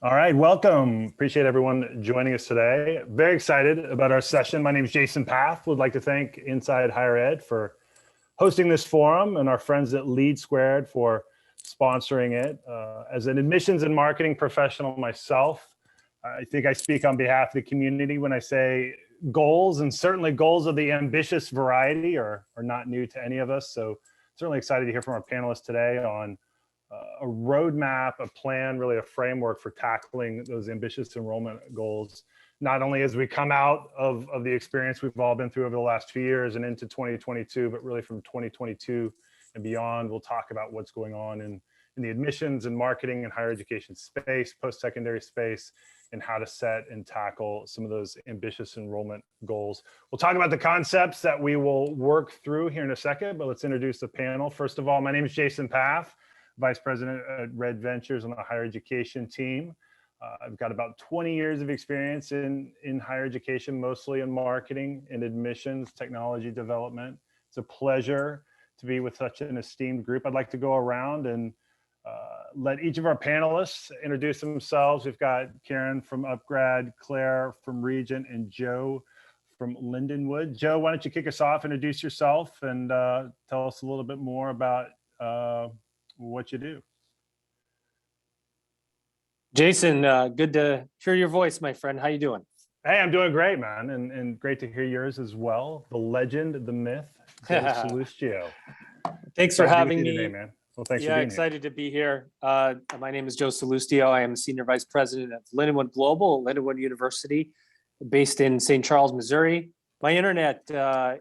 All right, welcome. Appreciate everyone joining us today. Very excited about our session. My name is Jason Path. Would like to thank Inside Higher Ed for hosting this forum and our friends at LeadSquared for sponsoring it. As an admissions and marketing professional myself, I think I speak on behalf of the community when I say goals, and certainly goals of the ambitious variety are not new to any of us. So certainly excited to hear from our panelists today on a roadmap, a plan, really a framework for tackling those ambitious enrollment goals, not only as we come out of the experience we've all been through over the last 2 years and into 2022, but really from 2022 and beyond. We'll talk about what's going on in the admissions and marketing and higher education space, post-secondary space, and how to set and tackle some of those ambitious enrollment goals. We'll talk about the concepts that we will work through here in a second, but let's introduce the panel. First of all, my name is Jason Path, Vice President at Red Ventures on the higher education team. I've got about 20 years of experience in higher education, mostly in marketing and admissions, technology development. It's a pleasure to be with such an esteemed group. I'd like to go around and let each of our panelists introduce themselves. We've got Karen from Upgrad, Claire from Regent, and Joe from Lindenwood. Joe, why don't you kick us off, introduce yourself, and tell us a little bit more about what you do. Jason, good to hear your voice, my friend. How you doing? Hey, I'm doing great, man, and great to hear yours as well. The legend, the myth, Joe Salustio. Thanks for having me today, man. Well, thanks for being excited to be here. My name is Joe Salustio. I am Senior Vice President of Lindenwood Global, Lindenwood University, based in St. Charles, Missouri. My internet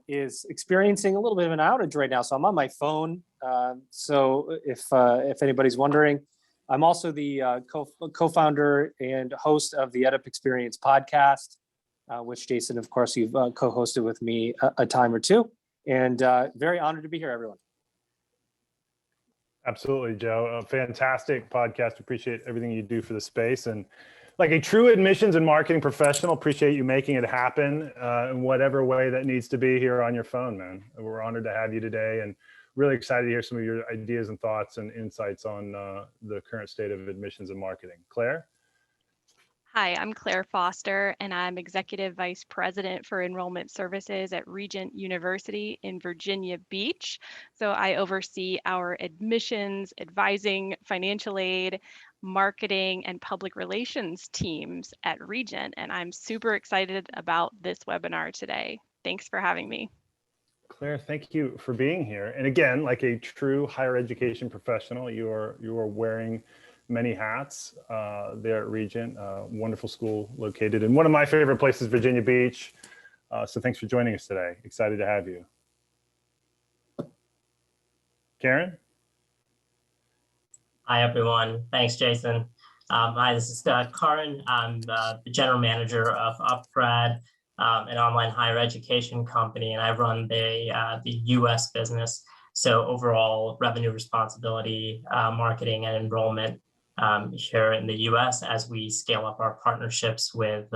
is experiencing a little bit of an outage right now, so I'm on my phone. So if anybody's wondering, I'm also the co-founder and host of the EdUp Experience podcast, which Jason, of course, you've co-hosted with me a time or two, and very honored to be here, everyone. Absolutely, Joe. A fantastic podcast. Appreciate everything you do for the space, and like a true admissions and marketing professional, appreciate you making it happen in whatever way that needs to be here on your phone, man. We're honored to have you today, and really excited to hear some of your ideas and thoughts and insights on the current state of admissions and marketing. Claire? Hi, I'm Claire Foster, and I'm Executive Vice President for Enrollment Services at Regent University in Virginia Beach. So I oversee our admissions, advising, financial aid, marketing, and public relations teams at Regent, and I'm super excited about this webinar today. Thanks for having me. Claire, thank you for being here. And again, like a true higher education professional, you are wearing many hats there at Regent, wonderful school located in one of my favorite places, Virginia Beach. So thanks for joining us today. Excited to have you. Karen? Hi, everyone. Thanks, Jason. Hi, this is Karin. I'm the general manager of Upgrad, an online higher education company, and I run the US business. So overall revenue responsibility, marketing and enrollment here in the US as we scale up our partnerships with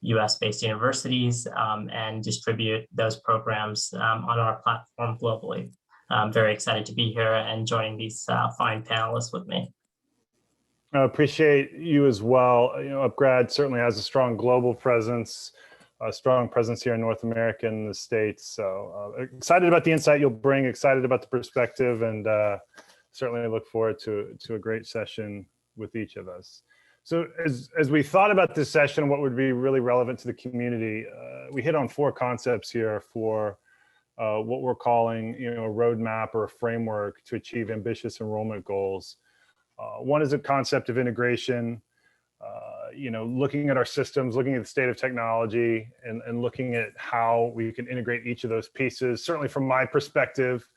US-based universities and distribute those programs on our platform globally. I'm very excited to be here and joining these fine panelists with me. I appreciate you as well. You know, Upgrad certainly has a strong global presence, a strong presence here in North America and the States. So excited about the insight you'll bring, excited about the perspective, and certainly look forward to a great session with each of us. So as we thought about this session, what would be really relevant to the community, we hit on 4 concepts here for what we're calling, a roadmap or a framework to achieve ambitious enrollment goals. One is a concept of integration, looking at our systems, looking at the state of technology, and looking at how we can integrate each of those pieces. Certainly from my perspective,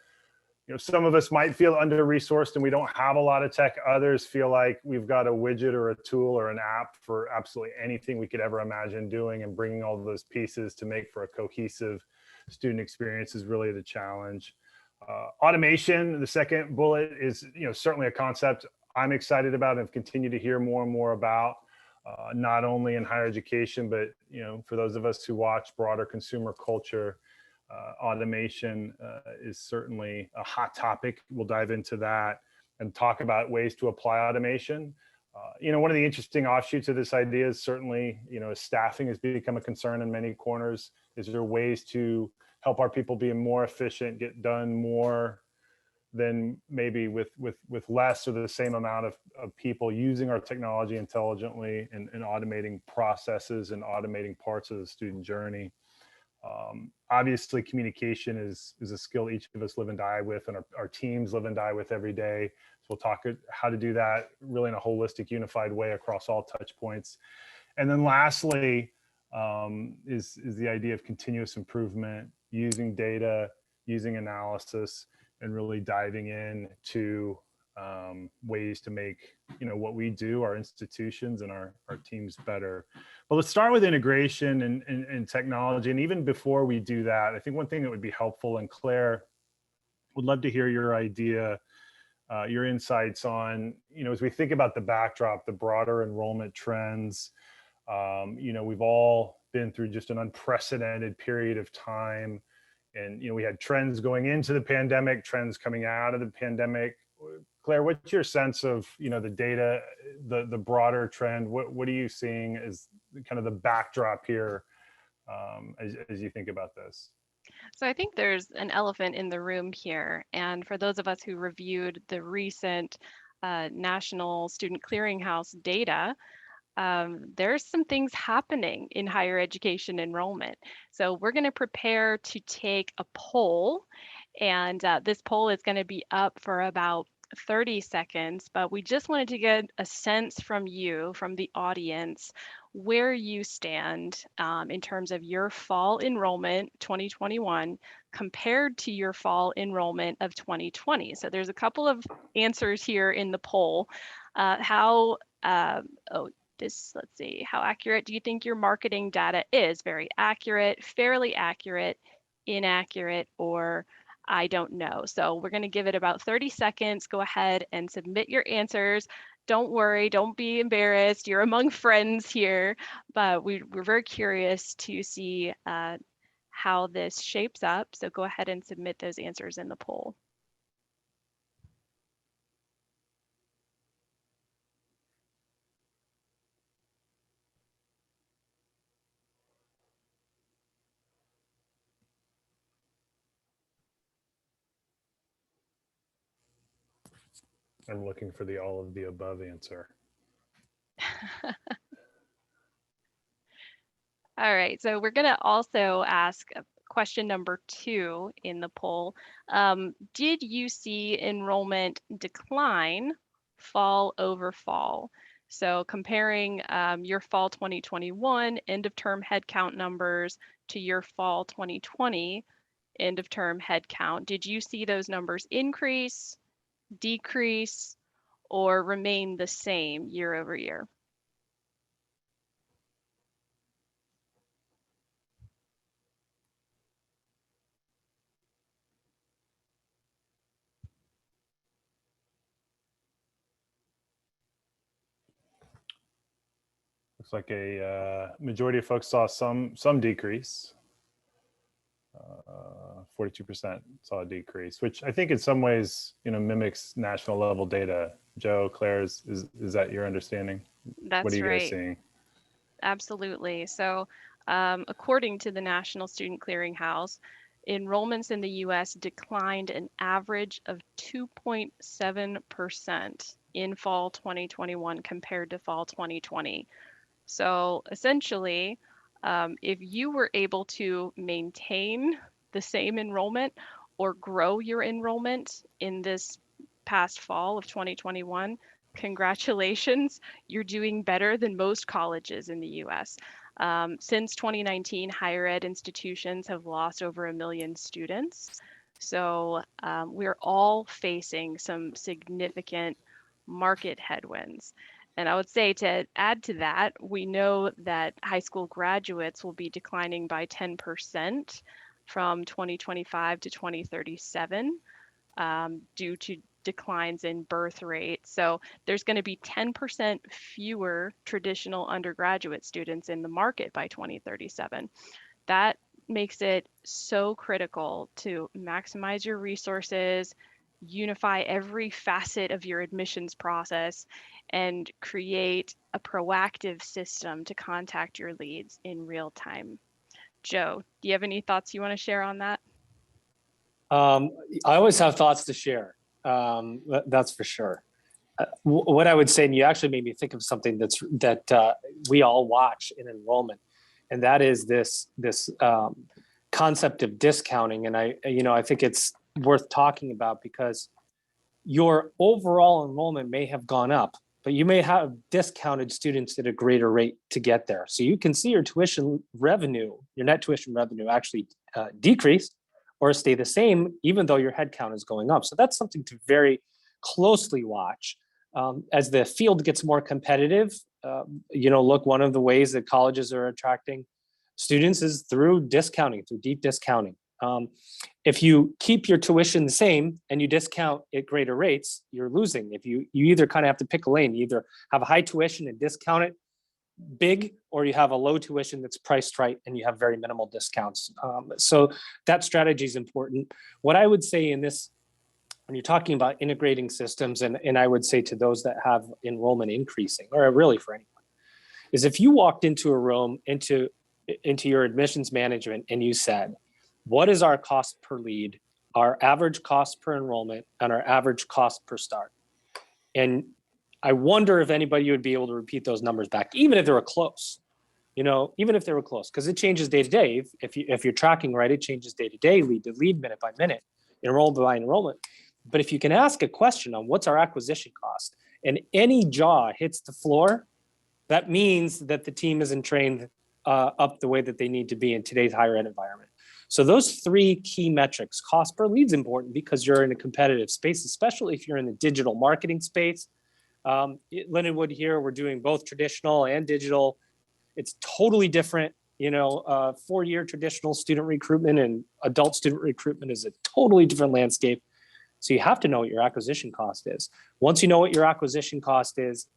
some of us might feel under-resourced and we don't have a lot of tech. Others feel like we've got a widget or a tool or an app for absolutely anything we could ever imagine doing, and bringing all of those pieces to make for a cohesive student experience is really the challenge. Automation, the second bullet, is certainly a concept I'm excited about and continue to hear more and more about, not only in higher education, but for those of us who watch broader consumer culture. Automation is certainly a hot topic. We'll dive into that and talk about ways to apply automation One of the interesting offshoots of this idea is certainly, as staffing has become a concern in many corners, is there ways to help our people be more efficient, get done more than maybe with less or the same amount of people, using our technology intelligently and automating processes and automating parts of the student journey. Obviously, communication is a skill each of us live and die with, and our teams live and die with every day. So we'll talk how to do that really in a holistic, unified way across all touch points. And then lastly, is the idea of continuous improvement, using data, using analysis, and really diving in to ways to make what we do, our institutions and our teams better. But let's start with integration and technology. And even before we do that, I think one thing that would be helpful, and Claire, would love to hear your idea, your insights on, as we think about the backdrop, the broader enrollment trends. We've all been through just an unprecedented period of time. And, we had trends going into the pandemic, trends coming out of the pandemic. Claire, what's your sense of, the data, the broader trend? What are you seeing as kind of the backdrop here as you think about this? So I think there's an elephant in the room here. And for those of us who reviewed the recent National Student Clearinghouse data, there's some things happening in higher education enrollment. So we're going to prepare to take a poll, and this poll is going to be up for about 30 seconds, but we just wanted to get a sense from you, from the audience, where you stand in terms of your fall enrollment 2021 compared to your fall enrollment of 2020. So there's a couple of answers here in the poll. Let's see, how accurate do you think your marketing data is? Very accurate, fairly accurate, inaccurate, or I don't know. So we're going to give it about 30 seconds. Go ahead and submit your answers. Don't worry, don't be embarrassed. You're among friends here, but we're very curious to see how this shapes up. So go ahead and submit those answers in the poll. I'm looking for the all of the above answer. All right, so we're going to also ask question number 2 in the poll. Did you see enrollment decline fall over fall? So comparing your fall 2021 end of term headcount numbers to your fall 2020 end of term headcount, did you see those numbers increase, decrease, or remain the same year over year? Looks like a majority of folks saw some decrease. 42% saw a decrease, which I think in some ways, mimics national level data. Joe, Claire, is that your understanding? That's what are you right. guys seeing? Absolutely. So according to the National Student Clearinghouse, enrollments in the US declined an average of 2.7% in fall 2021 compared to fall 2020. So essentially, if you were able to maintain the same enrollment or grow your enrollment in this past fall of 2021, congratulations, you're doing better than most colleges in the US. Since 2019, higher ed institutions have lost over 1 million students. So we're all facing some significant market headwinds. And I would say, to add to that, we know that high school graduates will be declining by 10% from 2025 to 2037 due to declines in birth rate. So there's going to be 10% fewer traditional undergraduate students in the market by 2037. That makes it so critical to maximize your resources, unify every facet of your admissions process, and create a proactive system to contact your leads in real time. Joe, do you have any thoughts you want to share on that? I always have thoughts to share. That's for sure. What I would say, and you actually made me think of something that we all watch in enrollment, and that is this concept of discounting. And I think it's worth talking about because your overall enrollment may have gone up, but you may have discounted students at a greater rate to get there. So you can see your tuition revenue, your net tuition revenue actually decrease or stay the same, even though your head count is going up. So that's something to very closely watch. As the field gets more competitive, look, one of the ways that colleges are attracting students is through discounting, through deep discounting. If you keep your tuition the same and you discount at greater rates, you're losing. If you either kind of have to pick a lane, you either have a high tuition and discount it big, or you have a low tuition that's priced right and you have very minimal discounts. So that strategy is important. What I would say in this, when you're talking about integrating systems, and I would say to those that have enrollment increasing, or really for anyone, is if you walked into a room, into your admissions management, and you said, what is our cost per lead, our average cost per enrollment, and our average cost per start? And I wonder if anybody would be able to repeat those numbers back, even if they were close. Even if they were close, because it changes day to day. If you're tracking right, it changes day to day, lead to lead, minute by minute, enrollment by enrollment. But if you can ask a question on what's our acquisition cost, and any jaw hits the floor, that means that the team isn't trained up the way that they need to be in today's higher ed environment. So those three key metrics, cost per lead is important because you're in a competitive space, especially if you're in the digital marketing space. Lindenwood here, we're doing both traditional and digital. It's totally different. 4-year traditional student recruitment and adult student recruitment is a totally different landscape. So you have to know what your acquisition cost is. Once you know what your acquisition cost is,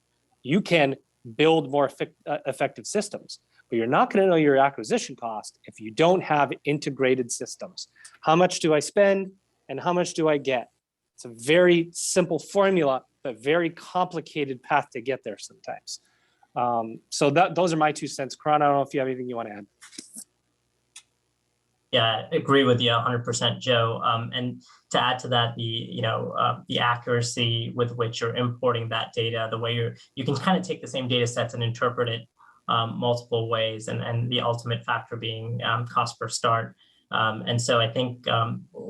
you can build more effective systems. But you're not going to know your acquisition cost if you don't have integrated systems. How much do I spend and how much do I get? It's a very simple formula, but very complicated path to get there sometimes. So those are my 2 cents. Karan, I don't know if you have anything you want to add. Yeah, I agree with you 100%, Joe. And to add to that, the accuracy with which you're importing that data, the way you can kind of take the same data sets and interpret it multiple ways, and the ultimate factor being cost per start. And so I think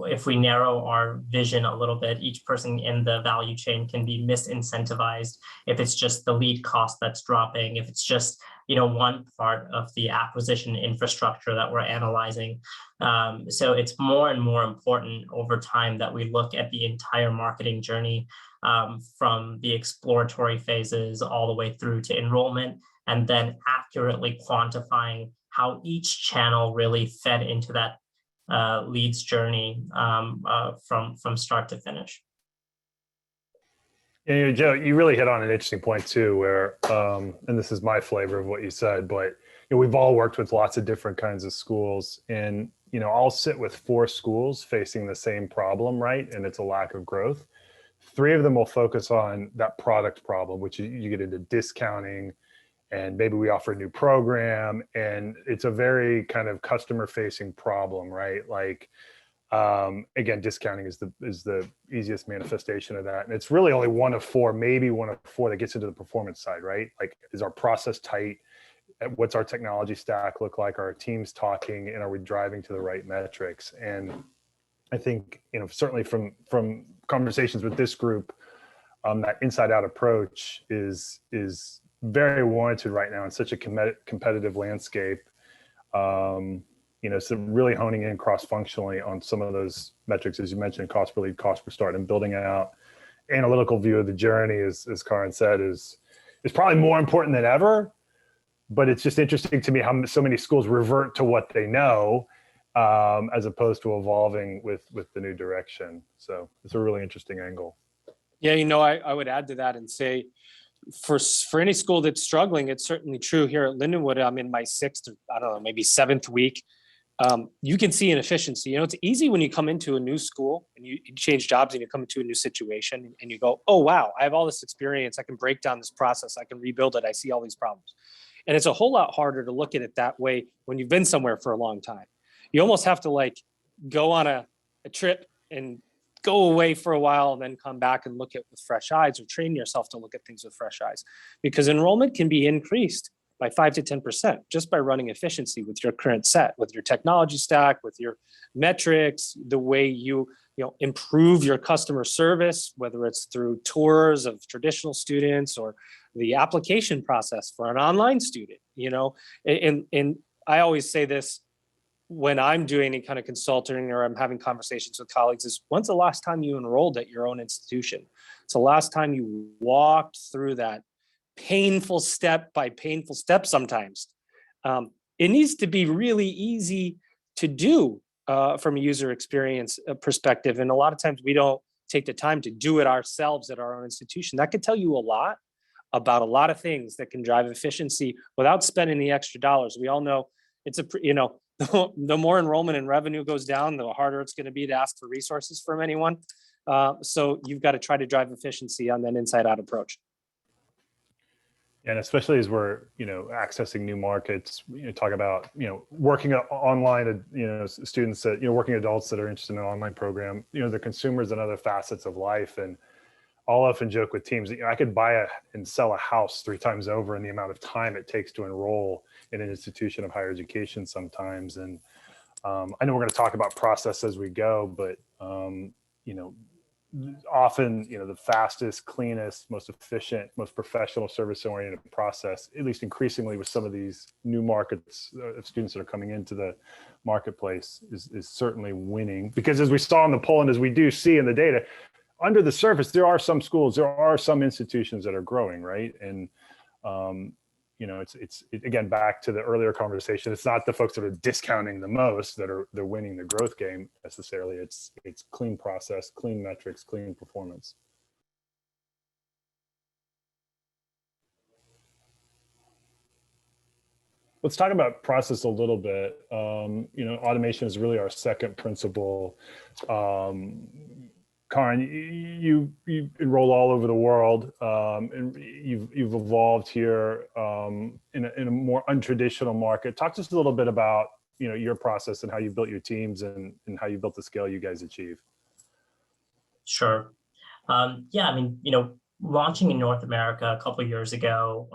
if we narrow our vision a little bit, each person in the value chain can be misincentivized if it's just the lead cost that's dropping, if it's just one part of the acquisition infrastructure that we're analyzing. So it's more and more important over time that we look at the entire marketing journey from the exploratory phases all the way through to enrollment, and then accurately quantifying how each channel really fed into that leads journey from start to finish. And Joe, you really hit on an interesting point too, where, and this is my flavor of what you said, but we've all worked with lots of different kinds of schools, and I'll sit with 4 schools facing the same problem, right? And it's a lack of growth. 3 of them will focus on that product problem, which you get into discounting, and maybe we offer a new program, and it's a very kind of customer facing problem, right? Like, again, discounting is the easiest manifestation of that. And it's really only one of 4, maybe one of 4 that gets into the performance side, right? Like, is our process tight? What's our technology stack look like? Are our teams talking, and are we driving to the right metrics? And I think, certainly from conversations with this group, that inside out approach is very warranted right now in such a competitive landscape. So really honing in cross-functionally on some of those metrics, as you mentioned, cost per lead, cost per start, and building out analytical view of the journey, as Karan said, is probably more important than ever. But it's just interesting to me how so many schools revert to what they know, as opposed to evolving with the new direction. So it's a really interesting angle. Yeah, I would add to that and say, for any school that's struggling, it's certainly true here at Lindenwood. I'm in my 6th, or I don't know, maybe 7th week. you can see an efficiency. You know, it's easy when you come into a new school and you change jobs and you come into a new situation and you go, oh, wow, I have all this experience. I can break down this process. I can rebuild it. I see all these problems. And it's a whole lot harder to look at it that way when you've been somewhere for a long time. You almost have to like go on a trip and go away for a while and then come back and look at with fresh eyes, or train yourself to look at things with fresh eyes, because enrollment can be increased by 5 to 10% just by running efficiency with your current set, with your technology stack, with your metrics, the way you improve your customer service, whether it's through tours of traditional students or the application process for an online student. And I always say this when I'm doing any kind of consulting or I'm having conversations with colleagues, is when's the last time you enrolled at your own institution? It's the last time you walked through that painful step by painful step sometimes. It needs to be really easy to do from a user experience perspective. And a lot of times we don't take the time to do it ourselves at our own institution. That could tell you a lot about a lot of things that can drive efficiency without spending the extra dollars. We all know the more enrollment and revenue goes down, the harder it's going to be to ask for resources from anyone. So you've got to try to drive efficiency on that inside out approach. And especially as we're, accessing new markets, talk about, working online, students that, working adults that are interested in an online program, the consumers and other facets of life. And I'll often joke with teams, I could buy and sell a house 3 times over in the amount of time it takes to enroll in an institution of higher education sometimes. And I know we're going to talk about process as we go, but, often, the fastest, cleanest, most efficient, most professional service-oriented process, at least increasingly with some of these new markets of students that are coming into the marketplace, is certainly winning. Because as we saw in the poll and as we do see in the data, under the surface, there are some schools, there are some institutions that are growing, right? And it's again, back to the earlier conversation, it's not the folks that are discounting the most they're winning the growth game necessarily. It's clean process, clean metrics, clean performance. Let's talk about process a little bit. Automation is really our second principle. Karin, you enroll all over the world, and you've evolved here in a more untraditional market. Talk to us a little bit about your process and how you built your teams and how you built the scale you guys achieve. Sure. Launching in North America a couple of years ago,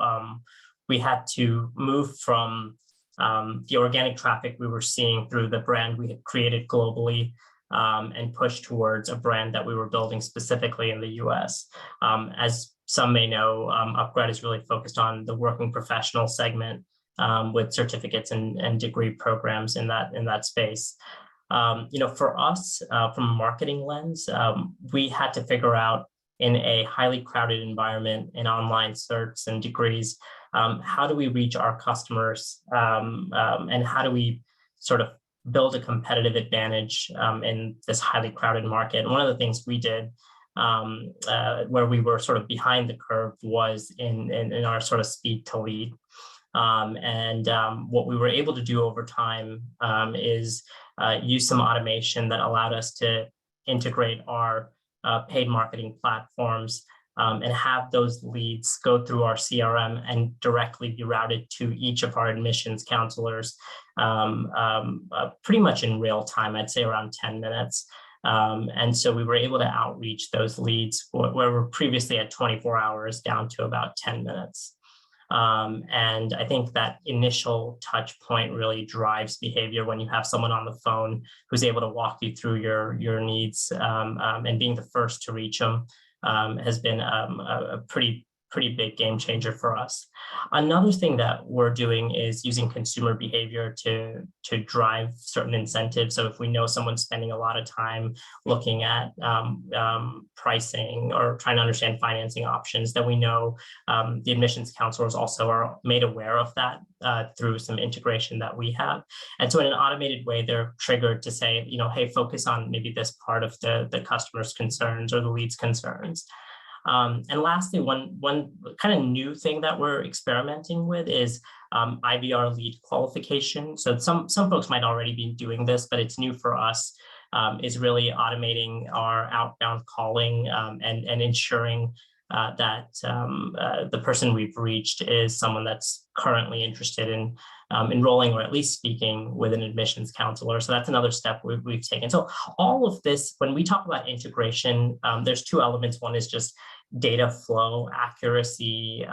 we had to move from the organic traffic we were seeing through the brand we had created globally, and push towards a brand that we were building specifically in the US. As some may know, UpGrad is really focused on the working professional segment, with certificates and degree programs in that space. For us, from a marketing lens, we had to figure out, in a highly crowded environment in online certs and degrees, how do we reach our customers, and how do we sort of build a competitive advantage in this highly crowded market. And one of the things we did where we were sort of behind the curve was in our sort of speed to lead. What we were able to do over time is use some automation that allowed us to integrate our paid marketing platforms and have those leads go through our CRM and directly be routed to each of our admissions counselors pretty much in real time, I'd say around 10 minutes. And so we were able to outreach those leads where we're previously at 24 hours down to about 10 minutes. And I think that initial touch point really drives behavior when you have someone on the phone who's able to walk you through your needs, and being the first to reach them has been a pretty big game changer for us. Another thing that we're doing is using consumer behavior to drive certain incentives. So if we know someone's spending a lot of time looking at pricing or trying to understand financing options, then we know the admissions counselors also are made aware of that through some integration that we have. And so in an automated way, they're triggered to say, hey, focus on maybe this part of the customer's concerns or the lead's concerns. And lastly, one kind of new thing that we're experimenting with is IVR lead qualification. So some folks might already be doing this, but it's new for us. Is really automating our outbound calling and ensuring that the person we've reached is someone that's currently interested in enrolling or at least speaking with an admissions counselor. So that's another step we've taken. So all of this, when we talk about integration, there's two elements. One is just data flow, accuracy,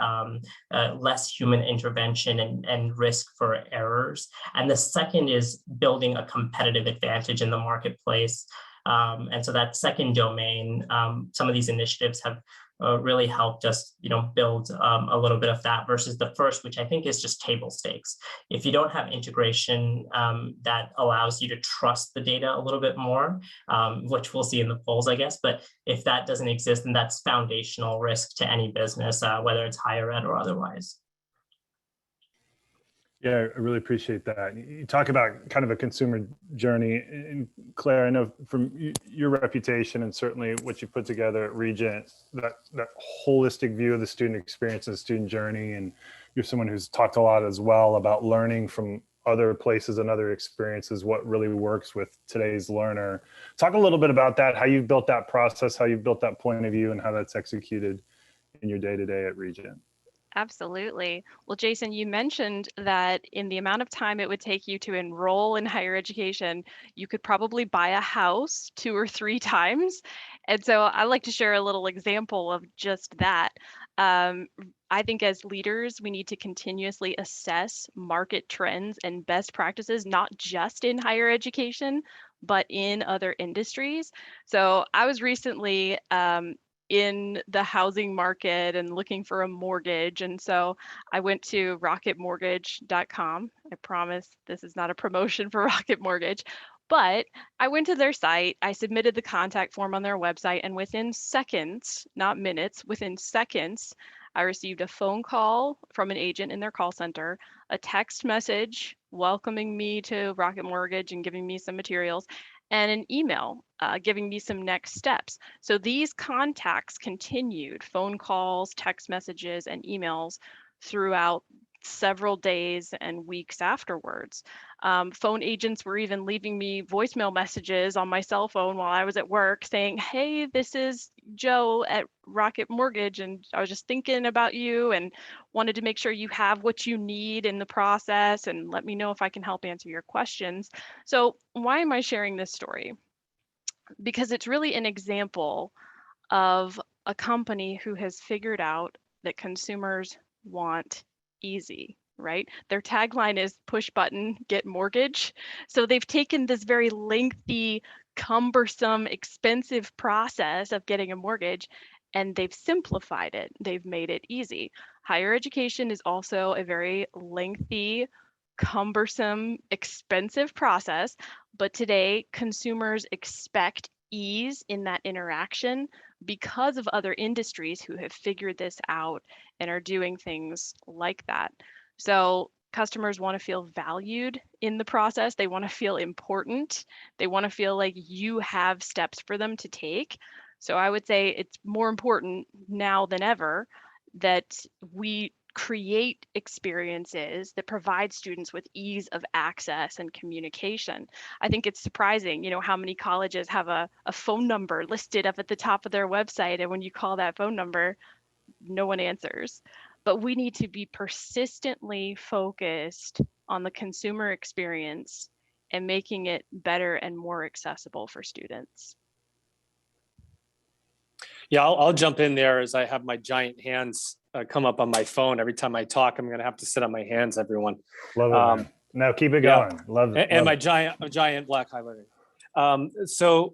less human intervention and risk for errors. And the second is building a competitive advantage in the marketplace. And so that second domain, some of these initiatives have really helped us, build a little bit of that versus the first, which I think is just table stakes. If you don't have integration that allows you to trust the data a little bit more, which we'll see in the polls, I guess, but if that doesn't exist, then that's foundational risk to any business, whether it's higher ed or otherwise. Yeah, I really appreciate that. You talk about kind of a consumer journey. And Claire, I know from your reputation and certainly what you put together at Regent, that holistic view of the student experience and the student journey. And you're someone who's talked a lot as well about learning from other places and other experiences, what really works with today's learner. Talk a little bit about that, how you've built that process, how you've built that point of view, and how that's executed in your day-to-day at Regent. Absolutely. Well, Jason, you mentioned that in the amount of time it would take you to enroll in higher education, you could probably buy a house 2 or 3 times. And so I like to share a little example of just that. I think as leaders, we need to continuously assess market trends and best practices, not just in higher education, but in other industries. So I was recently in the housing market and looking for a mortgage. And so I went to rocketmortgage.com. I promise this is not a promotion for Rocket Mortgage, but I went to their site, I submitted the contact form on their website, and within seconds, not minutes, within seconds, I received a phone call from an agent in their call center, a text message welcoming me to Rocket Mortgage and giving me some materials, and an email giving me some next steps. So these contacts continued, phone calls, text messages, and emails throughout several days and weeks afterwards. Phone agents were even leaving me voicemail messages on my cell phone while I was at work saying, hey, this is Joe at Rocket Mortgage, and I was just thinking about you and wanted to make sure you have what you need in the process and let me know if I can help answer your questions. So why am I sharing this story? Because it's really an example of a company who has figured out that consumers want easy, right? Their tagline is push button, get mortgage. So they've taken this very lengthy, cumbersome, expensive process of getting a mortgage and they've simplified it. They've made it easy. Higher education is also a very lengthy, cumbersome, expensive process, but today consumers expect ease in that interaction because of other industries who have figured this out and are doing things like that. So customers want to feel valued in the process. They want to feel important. They want to feel like you have steps for them to take. So I would say it's more important now than ever that we create experiences that provide students with ease of access and communication. I think it's surprising, how many colleges have a phone number listed up at the top of their website, and when you call that phone number, no one answers. But we need to be persistently focused on the consumer experience and making it better and more accessible for students. Yeah, I'll jump in there as I have my giant hands come up on my phone. Every time I talk, I'm going to have to sit on my hands, everyone. Love it, man. No, keep it yeah. going. Love it. And my giant black highlighter. To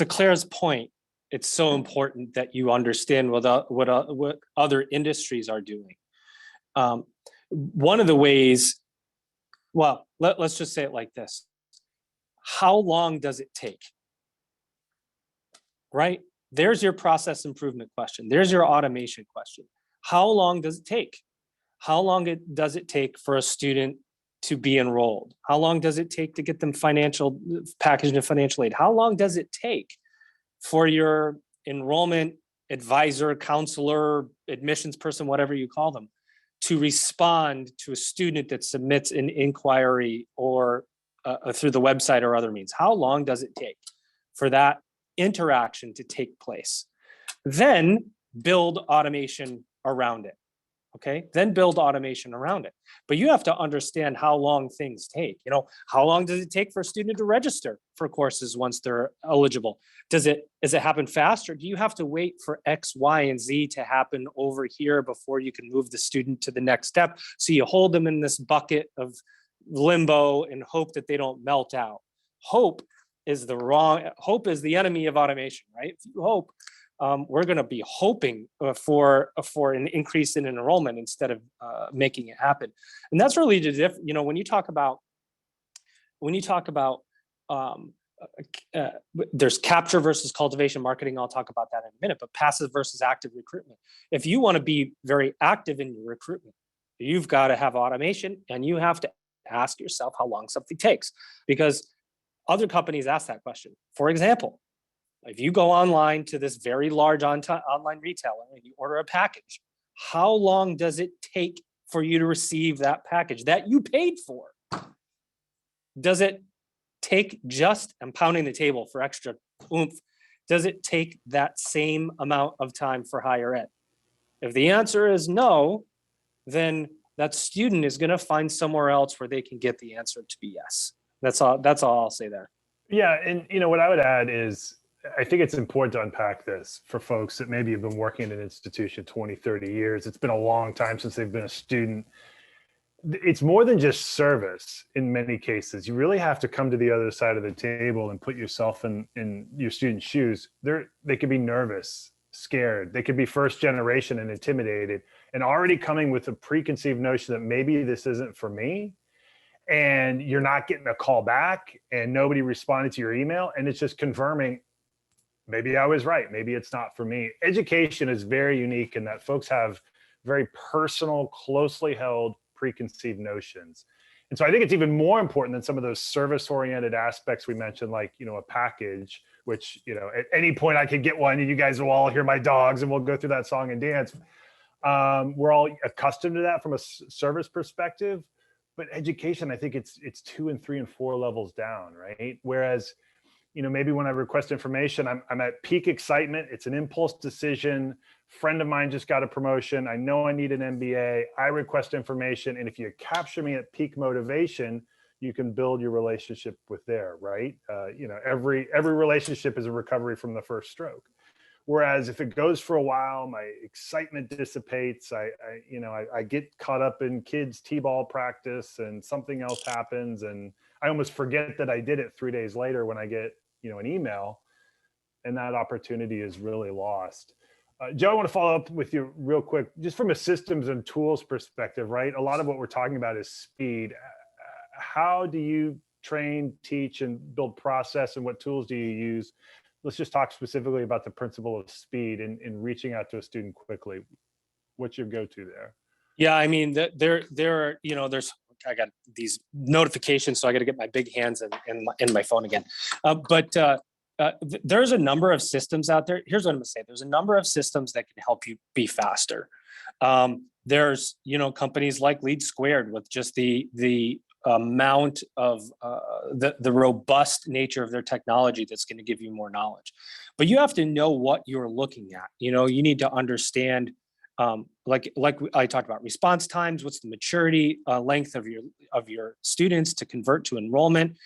Claire's point, it's so important that you understand what other industries are doing. One of the ways, let's just say it like this. How long does it take? Right? There's your process improvement question. There's your automation question. How long does it take? How long does it take for a student to be enrolled? How long does it take to get them packaged in financial aid? How long does it take for your enrollment advisor, counselor, admissions person, whatever you call them, to respond to a student that submits an inquiry or through the website or other means? How long does it take for that interaction to take place? Then build automation around it. Okay, then build automation around it. But you have to understand how long things take. You know, how long does it take for a student to register for courses once they're eligible? Does it happen fast, or do you have to wait for X, Y, and Z to happen over here before you can move the student to the next step? So you hold them in this bucket of limbo and hope that they don't melt out. Hope is the enemy of automation, right? If you hope, we're going to be hoping for an increase in enrollment instead of making it happen. And that's really the difference. You know, when you talk about there's capture versus cultivation marketing, I'll talk about that in a minute, but passive versus active recruitment. If you want to be very active in your recruitment, you've got to have automation, and you have to ask yourself how long something takes, because other companies ask that question. For example, if you go online to this very large online retailer and you order a package, how long does it take for you to receive that package that you paid for? Does it take just, I'm pounding the table for extra oomph, does it take that same amount of time for higher ed? If the answer is no, then that student is going to find somewhere else where they can get the answer to be yes. That's all I'll say there. Yeah, and you know what I would add is, I think it's important to unpack this for folks that maybe have been working in an institution 20, 30 years. It's been a long time since they've been a student. It's more than just service in many cases. You really have to come to the other side of the table and put yourself in your student's shoes. They could be nervous, scared. They could be first generation and intimidated, and already coming with a preconceived notion that maybe this isn't for me. And you're not getting a call back, and nobody responded to your email. And it's just confirming, maybe I was right. Maybe it's not for me. Education is very unique in that folks have very personal, closely held preconceived notions. And so I think it's even more important than some of those service-oriented aspects we mentioned, like, you know, a package, which, you know, at any point I could get one, and you guys will all hear my dogs and we'll go through that song and dance. We're all accustomed to that from a service perspective, but education, I think it's 2 and 3 and 4 levels down, right? Whereas, you know, maybe when I request information, I'm at peak excitement. It's an impulse decision. Friend of mine just got a promotion. I know I need an MBA. I request information. And if you capture me at peak motivation, you can build your relationship with there, right? You know, every relationship is a recovery from the first stroke. Whereas if it goes for a while, my excitement dissipates. I get caught up in kids' t-ball practice, and something else happens, and I almost forget that I did it 3 days later when I get, you know, an email, and that opportunity is really lost. Joe, I want to follow up with you real quick, just from a systems and tools perspective, right? A lot of what we're talking about is speed. How do you train, teach, and build process, and what tools do you use? Let's just talk specifically about the principle of speed in reaching out to a student quickly. What's your go-to there? Yeah, I mean, there are, you know, I got these notifications, so I got to get my big hands in my phone again. But there's a number of systems out there. Here's what I'm gonna say. There's a number of systems that can help you be faster. There's, you know, companies like LeadSquared with just the amount of the robust nature of their technology that's going to give you more knowledge. But you have to know what you're looking at. You know, you need to understand, like I talked about, response times. What's the maturity length of your students to convert to enrollment?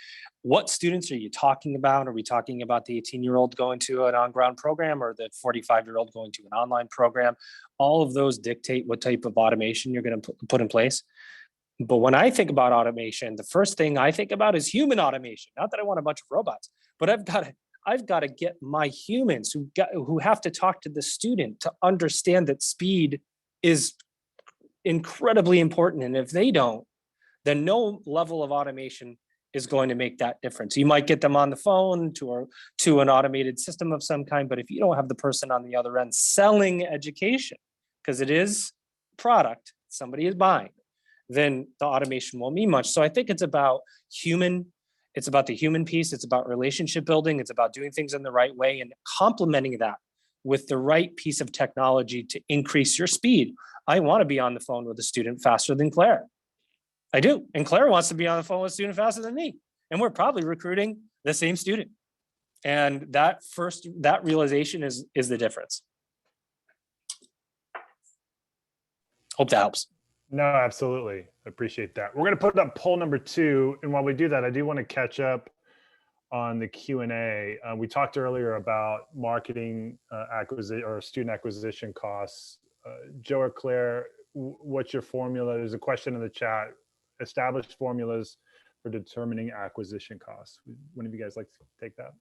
What students are you talking about? Are we talking about the 18-year-old going to an on-ground program, or the 45-year-old going to an online program? All of those dictate what type of automation you're going to put in place. But when I think about automation, the first thing I think about is human automation. Not that I want a bunch of robots, but I've got to get my humans who have to talk to the student to understand that speed is incredibly important. And if they don't, then no level of automation is going to make that difference. You might get them on the phone to an automated system of some kind, but if you don't have the person on the other end selling education, because it is product somebody is buying, then the automation won't mean much. So I think it's about the human piece. It's about relationship building. It's about doing things in the right way and complementing that with the right piece of technology to increase your speed. I want to be on the phone with a student faster than Claire. I do. And Claire wants to be on the phone with a student faster than me. And we're probably recruiting the same student. And that realization is the difference. Hope that helps. No, absolutely. I appreciate that. We're going to put up poll number 2. And while we do that, I do want to catch up on the Q&A. We talked earlier about marketing acquisition or student acquisition costs. Joe or Claire, what's your formula? There's a question in the chat. Established formulas for determining acquisition costs. One of you guys like to take that?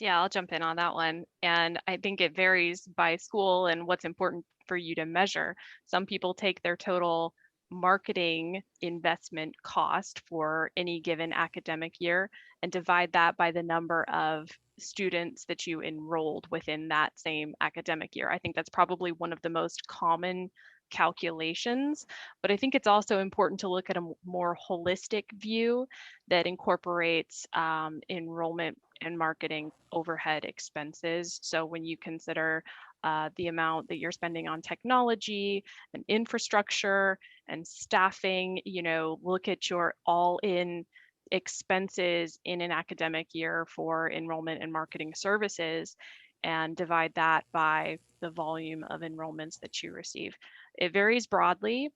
Yeah, I'll jump in on that one. And I think it varies by school and what's important for you to measure. Some people take their total marketing investment cost for any given academic year and divide that by the number of students that you enrolled within that same academic year. I think that's probably one of the most common calculations, but I think it's also important to look at a more holistic view that incorporates enrollment and marketing overhead expenses. So when you consider the amount that you're spending on technology and infrastructure and staffing, look at your all-in expenses in an academic year for enrollment and marketing services and divide that by the volume of enrollments that you receive. It varies broadly.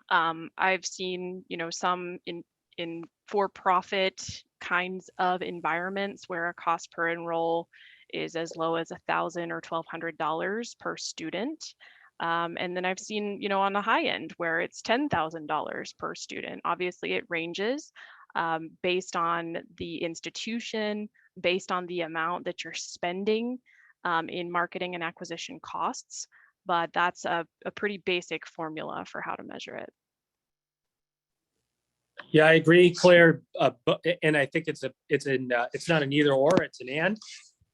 I've seen, some in for-profit kinds of environments where a cost per enroll is as low as $1,000 or $1,200 per student. And then I've seen, on the high end where it's $10,000 per student. Obviously, it ranges based on the institution, based on the amount that you're spending in marketing and acquisition costs. But that's a pretty basic formula for how to measure it. Yeah, I agree, Claire. And I think it's not an either or, it's an and,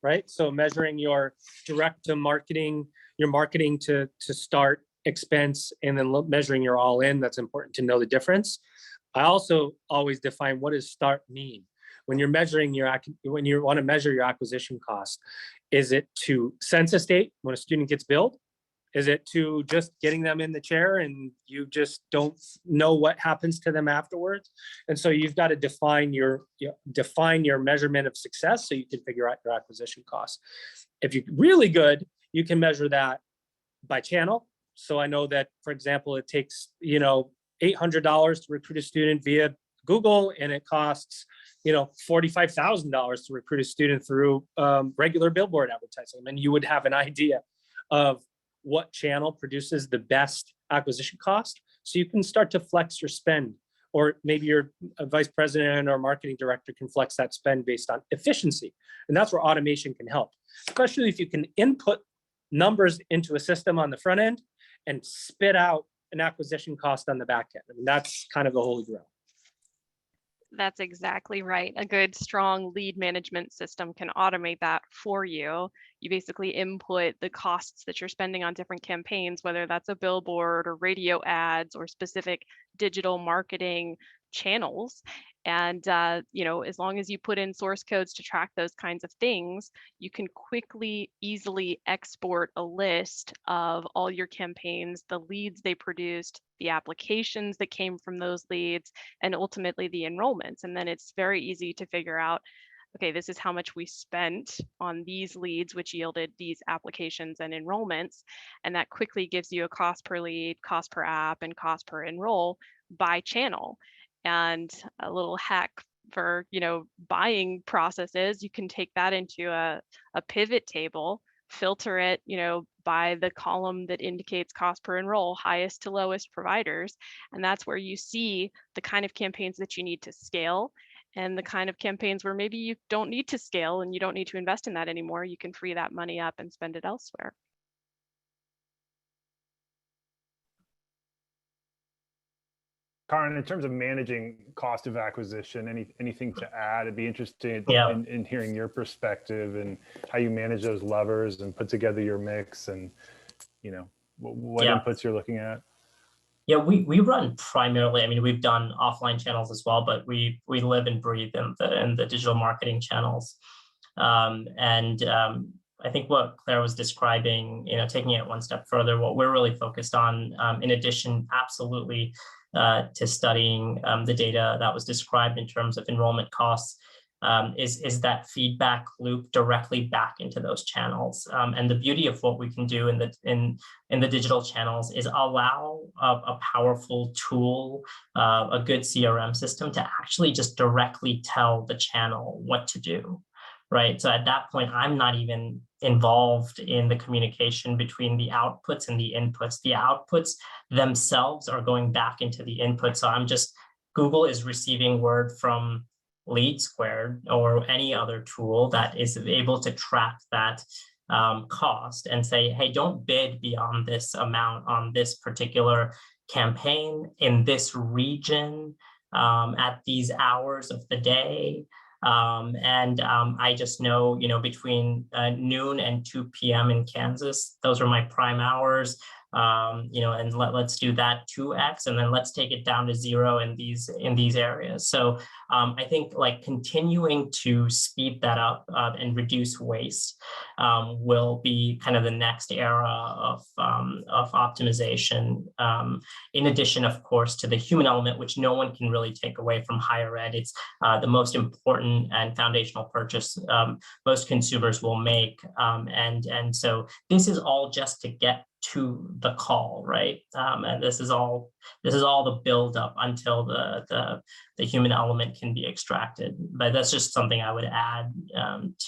right? So measuring your direct to marketing, your marketing to start expense, and then measuring your all in, that's important to know the difference. I also always define what does start mean. When you're measuring when you want to measure your acquisition cost, is it to census date when a student gets billed? Is it to just getting them in the chair and you just don't know what happens to them afterwards? And so you've got to define your measurement of success so you can figure out your acquisition costs. If you're really good, you can measure that by channel. So I know that, for example, it takes, $800 to recruit a student via Google, and it costs, $45,000 to recruit a student through regular billboard advertising. And you would have an idea of what channel produces the best acquisition cost. So you can start to flex your spend, or maybe your vice president or marketing director can flex that spend based on efficiency. And that's where automation can help, especially if you can input numbers into a system on the front end and spit out an acquisition cost on the back end. I mean, that's kind of the holy grail. That's exactly right. A good, strong lead management system can automate that for you. You basically input the costs that you're spending on different campaigns, whether that's a billboard or radio ads or specific digital marketing channels. And, as long as you put in source codes to track those kinds of things, you can quickly, easily export a list of all your campaigns, the leads they produced, the applications that came from those leads, and ultimately the enrollments. And then it's very easy to figure out, okay, this is how much we spent on these leads, which yielded these applications and enrollments. And that quickly gives you a cost per lead, cost per app, and cost per enroll by channel. And a little hack for, buying processes, you can take that into a pivot table, filter it, by the column that indicates cost per enroll, highest to lowest providers. And that's where you see the kind of campaigns that you need to scale and the kind of campaigns where maybe you don't need to scale and you don't need to invest in that anymore. You can free that money up and spend it elsewhere. Karin, in terms of managing cost of acquisition, anything to add? I'd be interested in hearing your perspective and how you manage those levers and put together your mix, and what inputs you're looking at. Yeah, we run primarily. I mean, we've done offline channels as well, but we live and breathe in the digital marketing channels. I I think what Claire was describing, taking it one step further, what we're really focused on, in addition, absolutely, to studying the data that was described in terms of enrollment costs, is that feedback loop directly back into those channels. And the beauty of what we can do in the digital channels is allow a powerful tool, a good CRM system, to actually just directly tell the channel what to do. Right. So at that point, I'm not even involved in the communication between the outputs and the inputs. The outputs themselves are going back into the input. So Google is receiving word from LeadSquared or any other tool that is able to track that cost and say, hey, don't bid beyond this amount on this particular campaign in this region at these hours of the day. I just know, between noon and 2 p.m. in Kansas, those are my prime hours. And let's do that 2x, and then let's take it down to 0 in these areas. So I think continuing to speed that up and reduce waste will be kind of the next era of optimization. In addition, of course, to the human element, which no one can really take away from higher ed. It's the most important and foundational purchase most consumers will make, and so this is all just to get to the call, right? And this is all the build up until the human element can be extracted. But that's just something I would add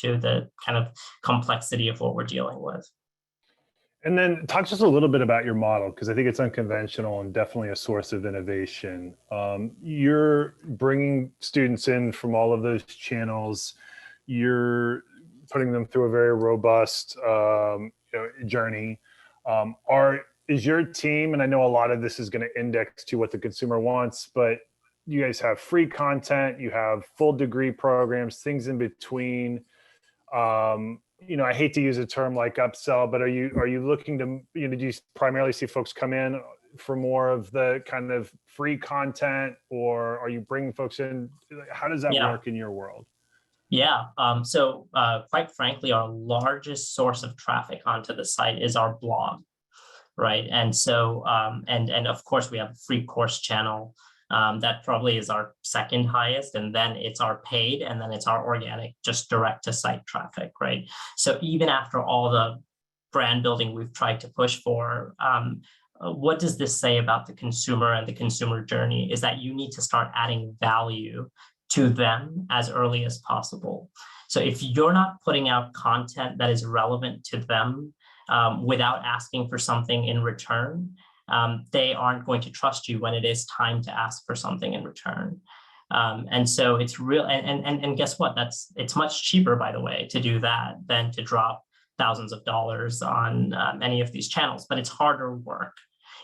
to the kind of complexity of what we're dealing with. And then talk just a little bit about your model, because I think it's unconventional and definitely a source of innovation. You're bringing students in from all of those channels. You're putting them through a very robust journey. Is your team, and I know a lot of this is going to index to what the consumer wants, but you guys have free content, you have full degree programs, things in between. I hate to use a term like upsell, but are you looking to, do you primarily see folks come in for more of the kind of free content, or are you bringing folks in? How does that work in your world? Yeah. So quite frankly, our largest source of traffic onto the site is our blog, right? And so, and of course, we have a free course channel that probably is our second highest, and then it's our paid, and then it's our organic, just direct to site traffic, right? So even after all the brand building we've tried to push for, what does this say about the consumer and the consumer journey? Is that you need to start adding value to them as early as possible. So if you're not putting out content that is relevant to them without asking for something in return, they aren't going to trust you when it is time to ask for something in return. And so it's real, and guess what? It's much cheaper, by the way, to do that than to drop thousands of dollars on any of these channels, but it's harder work.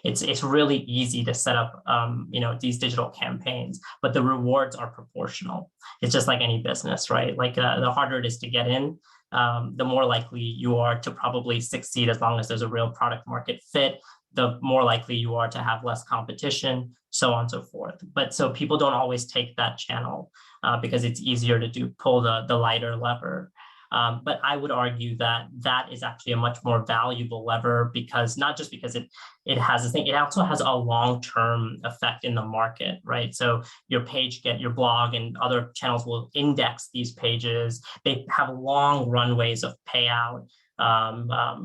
It's really easy to set up these digital campaigns, but the rewards are proportional. It's just like any business, right? Like the harder it is to get in, the more likely you are to probably succeed, as long as there's a real product market fit, the more likely you are to have less competition, so on and so forth. But so people don't always take that channel because it's easier to pull the lighter lever. But I would argue that is actually a much more valuable lever, because not just because it has a thing, it also has a long-term effect in the market, right? So your blog and other channels will index these pages. They have long runways of payout.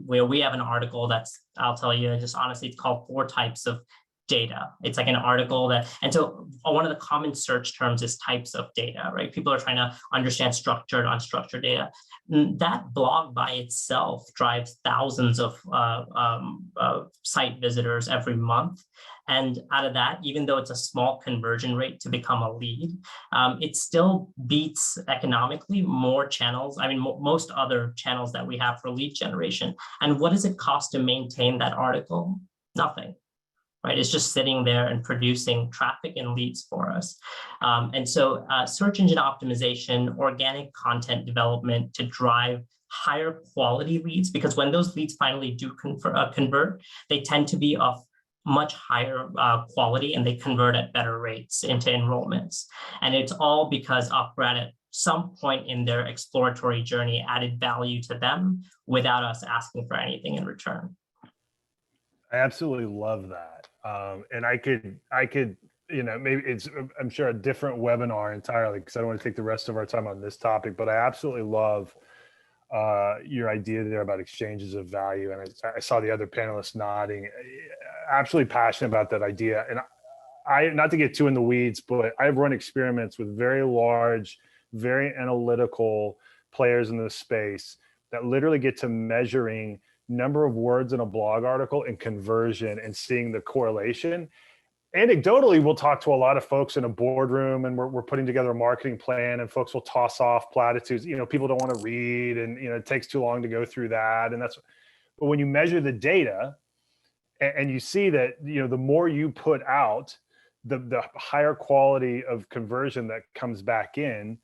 Where we have an article that's, I'll tell you just honestly, it's called 4 Types of Data. It's like an article and so one of the common search terms is types of data, right? People are trying to understand structured, unstructured data. That blog by itself drives thousands of site visitors every month. And out of that, even though it's a small conversion rate to become a lead, it still beats economically more channels. I mean, most other channels that we have for lead generation. And what does it cost to maintain that article? Nothing. Right, it's just sitting there and producing traffic and leads for us. And so search engine optimization, organic content development to drive higher quality leads, because when those leads finally do convert, they tend to be of much higher quality, and they convert at better rates into enrollments. And it's all because UpGrad some point in their exploratory journey added value to them without us asking for anything in return. I absolutely love that. And I could, maybe it's, I'm sure, a different webinar entirely, because I don't want to take the rest of our time on this topic, but I absolutely love your idea there about exchanges of value. And I saw the other panelists nodding. Absolutely passionate about that idea. And I, not to get too in the weeds, but I've run experiments with very large, very analytical players in this space that literally get to measuring number of words in a blog article and conversion and seeing the correlation. Anecdotally, we'll talk to a lot of folks in a boardroom, and we're putting together a marketing plan, and folks will toss off platitudes. People don't want to read, and it takes too long to go through that. And that's, but when you measure the data and you see that, the more you put out, the higher quality of conversion that comes back in.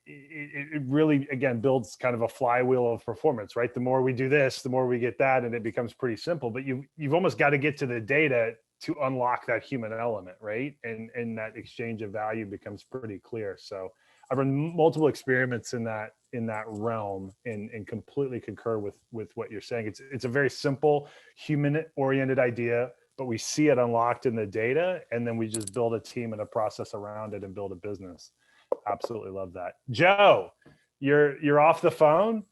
It really, again, builds kind of a flywheel of performance, right? The more we do this, the more we get that, and it becomes pretty simple. But you've almost got to get to the data to unlock that human element, right? And that exchange of value becomes pretty clear. So I've run multiple experiments in that realm, and completely concur with what you're saying. It's a very simple, human-oriented idea, but we see it unlocked in the data, and then we just build a team and a process around it and build a business. Absolutely love that. Joe, you're off the phone?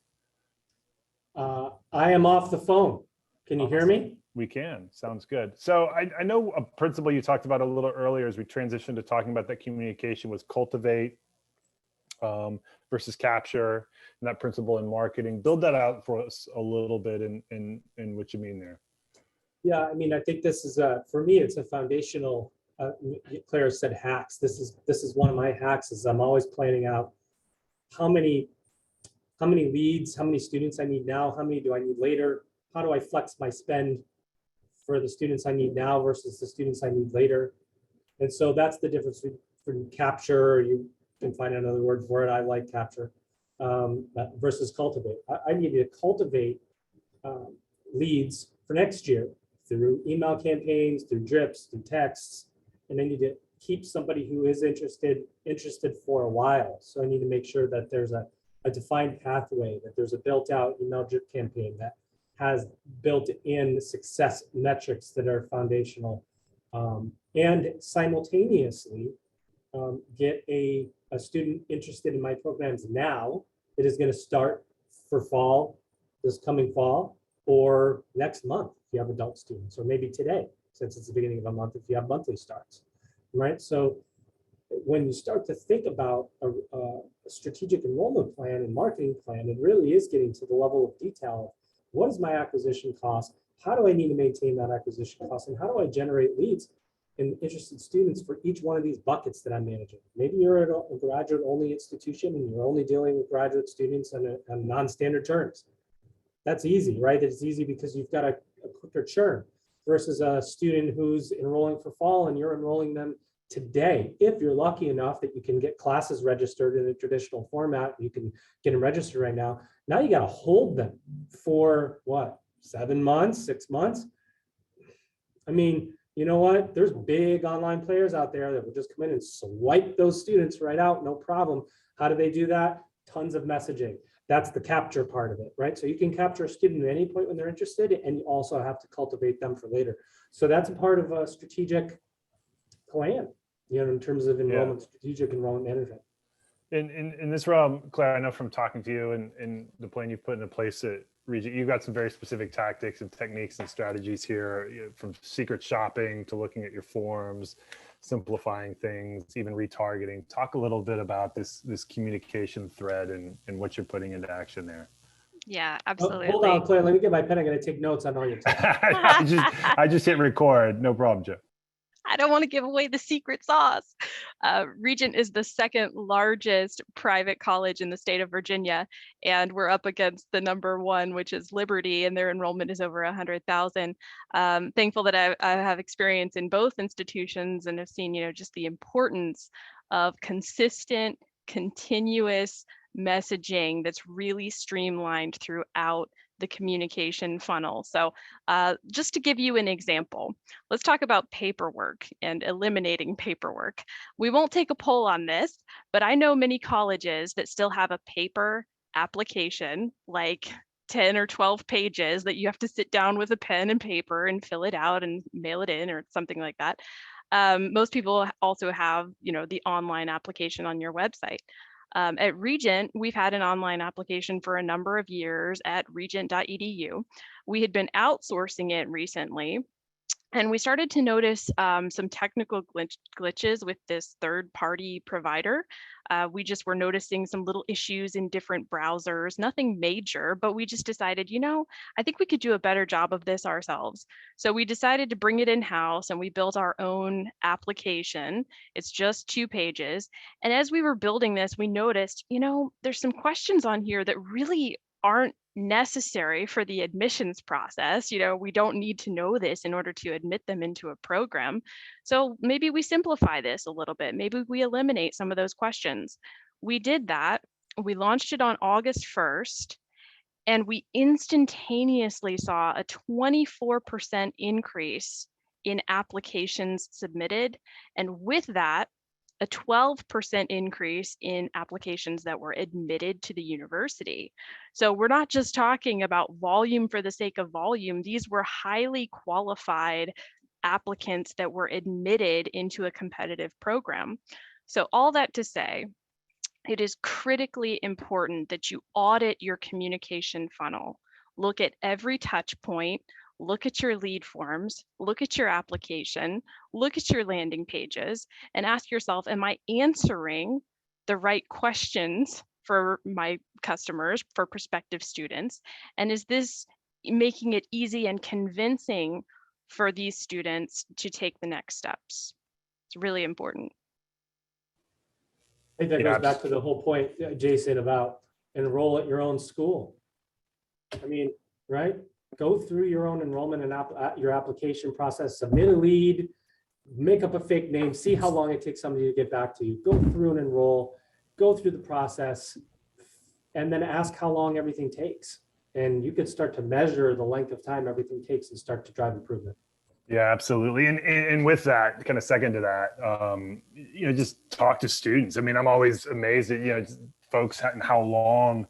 I am off the phone. Can you hear me? We can. Sounds good. So I know a principle you talked about a little earlier as we transitioned to talking about that communication was cultivate versus capture, and that principle in marketing. Build that out for us a little bit in what you mean there. Yeah, I mean, I think this is for me, it's a foundational. Claire said hacks. This is one of my hacks. Is I'm always planning out how many leads, how many students I need now, how many do I need later, how do I flex my spend for the students I need now versus the students I need later. And so that's the difference between capture. You can find another word for it. I like capture versus cultivate. I need to cultivate leads for next year through email campaigns, through drips, through texts. And I need to keep somebody who is interested for a while. So I need to make sure that there's a defined pathway, that there's a built out email drip campaign that has built in success metrics that are foundational, and simultaneously get a student interested in my programs now that is going to start for fall, this coming fall, or next month if you have adult students, or maybe today, since it's the beginning of a month, if you have monthly starts, right? So when you start to think about a strategic enrollment plan and marketing plan, it really is getting to the level of detail. What is my acquisition cost? How do I need to maintain that acquisition cost? And how do I generate leads and interested students for each one of these buckets that I'm managing? Maybe you're at a graduate-only institution and you're only dealing with graduate students on non-standard terms. That's easy, right? It's easy because you've got a quicker churn versus a student who's enrolling for fall and you're enrolling them today. If you're lucky enough that you can get classes registered in a traditional format, you can get them registered right now. Now you got to hold them for what, 7 months, 6 months? I mean, you know what? There's big online players out there that will just come in and swipe those students right out, no problem. How do they do that? Tons of messaging. That's the capture part of it, right? So you can capture a student at any point when they're interested, and you also have to cultivate them for later. So that's a part of a strategic plan, in terms of enrollment, strategic enrollment management. In this realm, Claire, I know from talking to you and the plan you've put into place at Regent, you've got some very specific tactics and techniques and strategies here, from secret shopping to looking at your forms, simplifying things, even retargeting. Talk a little bit about this communication thread and what you're putting into action there. Yeah, absolutely. Hold on, Claire, let me get my pen. I'm going to take notes on all your time. I just hit record. No problem, Joe. I don't want to give away the secret sauce. Regent is the second largest private college in the state of Virginia, and we're up against the number one, which is Liberty, and their enrollment is over 100,000. Thankful that I have experience in both institutions and have seen, just the importance of consistent, continuous messaging that's really streamlined throughout the communication funnel. So just to give you an example, let's talk about paperwork and eliminating paperwork. We won't take a poll on this, but I know many colleges that still have a paper application, like 10 or 12 pages that you have to sit down with a pen and paper and fill it out and mail it in or something like that. Most people also have, the online application on your website. At Regent, we've had an online application for a number of years at regent.edu. We had been outsourcing it recently, and we started to notice some technical glitches with this third-party provider. We just were noticing some little issues in different browsers, nothing major, but we just decided, I think we could do a better job of this ourselves. So we decided to bring it in-house, and we built our own application. It's just 2 pages. And as we were building this, we noticed, there's some questions on here that really aren't necessary for the admissions process. We don't need to know this in order to admit them into a program. So maybe we simplify this a little bit. Maybe we eliminate some of those questions. We did that. We launched it on August 1st, and we instantaneously saw a 24% increase in applications submitted. And with that, a 12% increase in applications that were admitted to the university. So we're not just talking about volume for the sake of volume. These were highly qualified applicants that were admitted into a competitive program. So all that to say, it is critically important that you audit your communication funnel. Look at every touch point, look at your lead forms, look at your application, look at your landing pages, and ask yourself, am I answering the right questions for my customers, for prospective students? And is this making it easy and convincing for these students to take the next steps? It's really important. I think that goes back to the whole point, Jason, about enroll at your own school. I mean, right? Go through your own enrollment and your application process, submit a lead, make up a fake name, see how long it takes somebody to get back to you, go through and enroll, go through the process, and then ask how long everything takes. And you could start to measure the length of time everything takes and start to drive improvement. Yeah, absolutely. And with that, kind of second to that, just talk to students. I mean, I'm always amazed at, folks and how long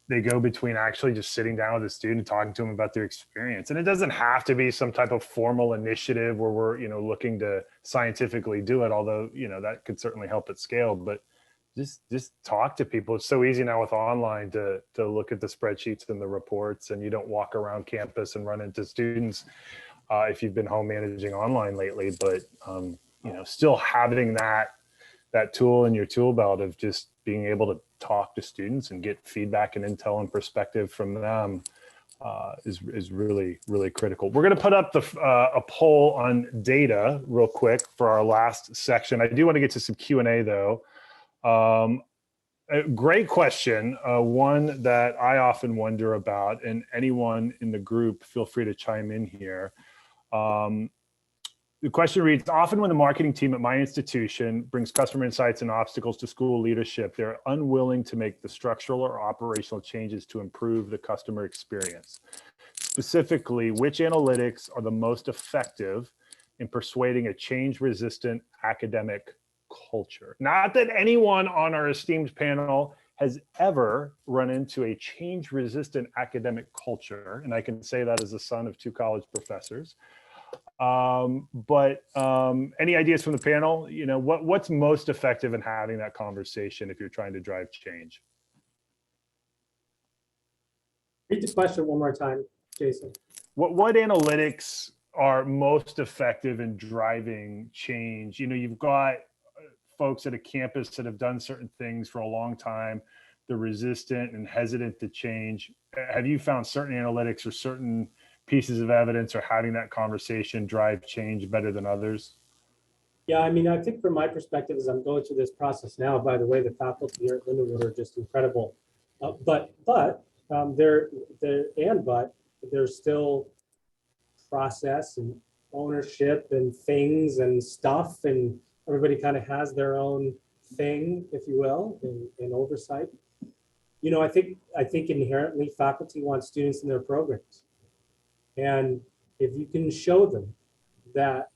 they go between actually just sitting down with a student and talking to them about their experience. And it doesn't have to be some type of formal initiative where we're, looking to scientifically do it, although, that could certainly help at scale, but just talk to people. It's so easy now with online to look at the spreadsheets and the reports, and you don't walk around campus and run into students if you've been home managing online lately, but, still having that tool in your tool belt of just being able to talk to students and get feedback and intel and perspective from them is really, really critical. We're going to put up a poll on data real quick for our last section. I do want to get to some Q&A though. A great question, one that I often wonder about, and anyone in the group, feel free to chime in here. The question reads, often when the marketing team at my institution brings customer insights and obstacles to school leadership, they're unwilling to make the structural or operational changes to improve the customer experience. Specifically, which analytics are the most effective in persuading a change-resistant academic culture? Not that anyone on our esteemed panel has ever run into a change-resistant academic culture, and I can say that as the son of 2 college professors. But any ideas from the panel? What's most effective in having that conversation if you're trying to drive change? Read the question one more time, Jason. What analytics are most effective in driving change? You've got folks at a campus that have done certain things for a long time. They're resistant and hesitant to change. Have you found certain analytics or certain pieces of evidence or having that conversation drive change better than others? Yeah, I mean, I think from my perspective, as I'm going through this process now, by the way, the faculty here at Lindenwood are just incredible. But there's still process and ownership and things and stuff, and everybody kind of has their own thing, if you will, in oversight. I think inherently faculty want students in their programs. And if you can show them that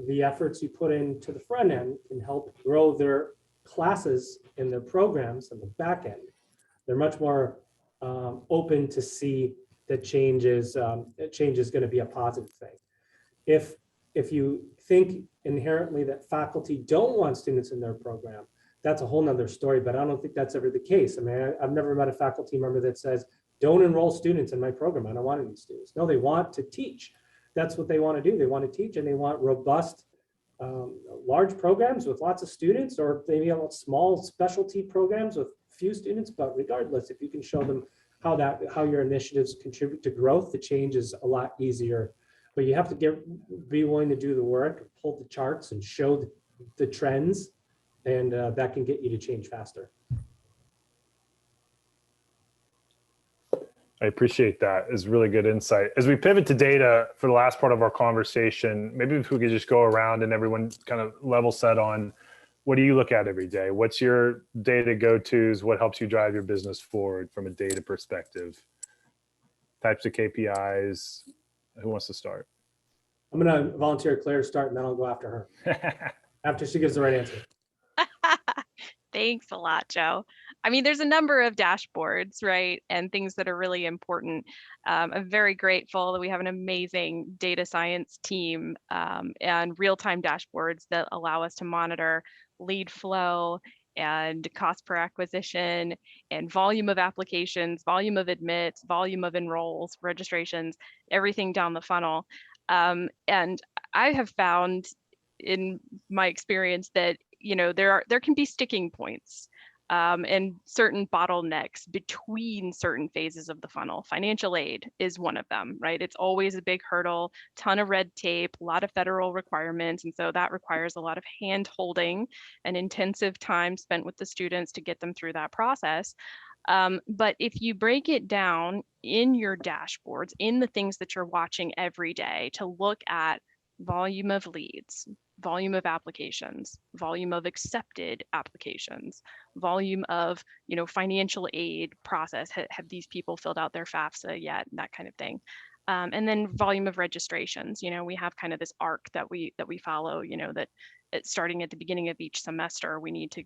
the efforts you put into the front end can help grow their classes in their programs on the back end, they're much more open to see that change is going to be a positive thing. If you think inherently that faculty don't want students in their program, that's a whole nother story, but I don't think that's ever the case. I mean, I've never met a faculty member that says, don't enroll students in my program. I don't want any students. No, they want to teach. That's what they want to do. They want to teach, and they want robust, large programs with lots of students, or maybe small specialty programs with few students. But regardless, if you can show them how your initiatives contribute to growth, the change is a lot easier. But you have to be willing to do the work, pull the charts and show the trends, and that can get you to change faster. I appreciate that. It's really good insight. As we pivot to data for the last part of our conversation, maybe if we could just go around and everyone kind of level set on, what do you look at every day? What's your data go-tos? What helps you drive your business forward from a data perspective? Types of KPIs. Who wants to start? I'm going to volunteer Claire to start, and then I'll go after her after she gives the right answer. Thanks a lot, Joe. I mean, there's a number of dashboards, right? And things that are really important. I'm very grateful that we have an amazing data science team and real-time dashboards that allow us to monitor lead flow and cost per acquisition and volume of applications, volume of admits, volume of enrolls, registrations, everything down the funnel. And I have found in my experience that there can be sticking points and certain bottlenecks between certain phases of the funnel. Financial aid is one of them, right? It's always a big hurdle, ton of red tape, a lot of federal requirements. And so that requires a lot of hand holding and intensive time spent with the students to get them through that process. But if you break it down in your dashboards, in the things that you're watching every day, to look at volume of leads, volume of applications, volume of accepted applications, volume of financial aid process. Have these people filled out their FAFSA yet? That kind of thing. And then volume of registrations. We have kind of this arc that we follow. That starting at the beginning of each semester, we need to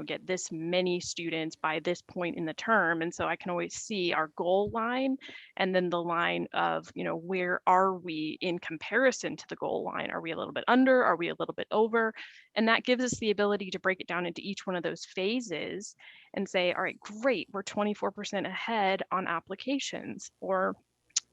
get this many students by this point in the term. And so I can always see our goal line and then the line of where are we in comparison to the goal line? Are we a little bit under? Are we a little bit over? And that gives us the ability to break it down into each one of those phases and say, all right, great, we're 24% ahead on applications, or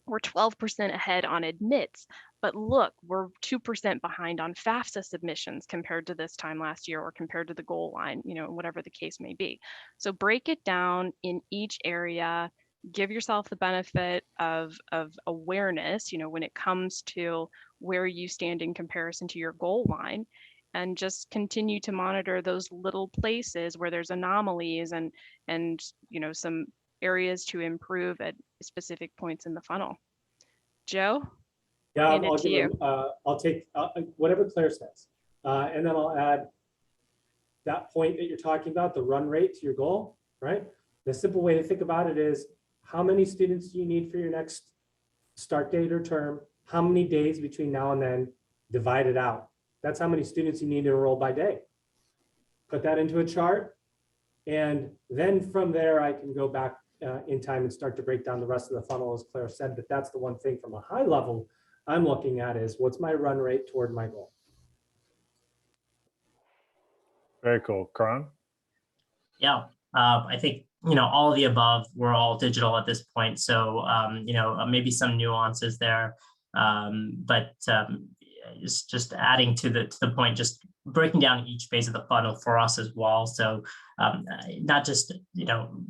we're 12% ahead on admits, but look, we're 2% behind on FAFSA submissions compared to this time last year or compared to the goal line, whatever the case may be. So break it down in each area, give yourself the benefit of awareness, when it comes to where you stand in comparison to your goal line, and just continue to monitor those little places where there's anomalies and some areas to improve at specific points in the funnel. Joe? Yeah, I'll take whatever Claire says. And then I'll add that point that you're talking about, the run rate to your goal, right? The simple way to think about it is, how many students do you need for your next start date or term? How many days between now and then? Divide it out. That's how many students you need to enroll by day. Put that into a chart. And then from there, I can go back in time and start to break down the rest of the funnel, as Claire said. But that's the one thing from a high level I'm looking at is, what's my run rate toward my goal? Very cool. Karan? Yeah, I think, all of the above, we're all digital at this point. So, maybe some nuances there. But it's just adding to the point, just breaking down each phase of the funnel for us as well. So not just,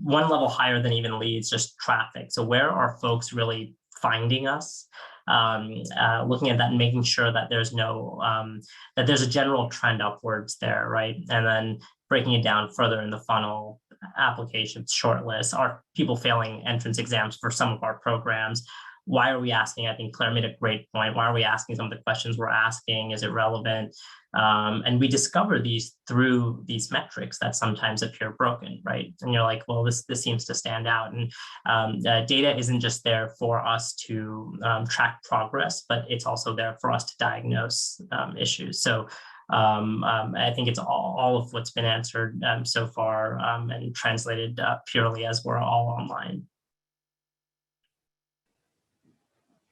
one level higher than even leads, just traffic. So where are folks really finding us? Looking at that and making sure that there's that there's a general trend upwards there, right? And then breaking it down further in the funnel, applications, shortlists, are people failing entrance exams for some of our programs? why are we asking? I think Claire made a great point. Why are we asking some of the questions we're asking? Is it relevant? And we discover these through these metrics that sometimes appear broken, right? And you're like, well, this seems to stand out. And data isn't just there for us to track progress, but it's also there for us to diagnose issues. So I think it's all of what's been answered so far and translated purely as we're all online.